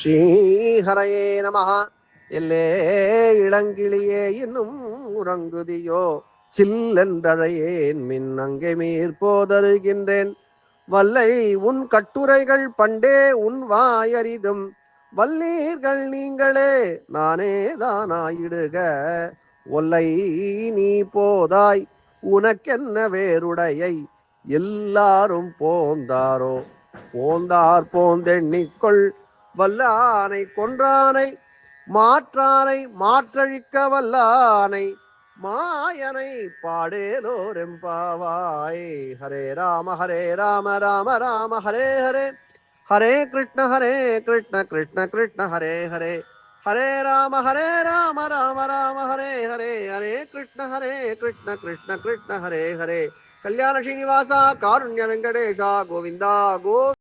ஸ்ரீஹரயே நமஹ. எல்லே இளங்கிளியே இன்னும் உறங்குதியோ, சில்லென்றழையேன் மின் அங்கே மீர் போதருகின்றேன். வல்லை உன் கட்டுரைகள் பண்டே உன் வாயறிதும், வல்லீர்கள் நீங்களே நானே தானாயிடுக. ஒல்லை நீ போதாய் உனக்கென்ன வேறுடையை, எல்லாரும் போந்தாரோ போந்தார் போந்தெண்ணிக்கொள். வல்லானை கொன்றானை மாற்றானை மாற்றழிக்க வல்லானை மாயனை பாடேலோரெம்பாவாய். ஹரே ராம ராம ராம ஹரே ஹரே, ஹரே கிருஷ்ண கிருஷ்ண கிருஷ்ண ஹரே ஹரே, ஹரே ராம ராம ராம ஹரே ஹரே, ஹரே கிருஷ்ண கிருஷ்ண கிருஷ்ண ஹரே ஹரே. கல்யாண ஸ்ரீனிவாசா காருண்ய வெங்கடேஷா கோவிந்தா கோவிந்தா.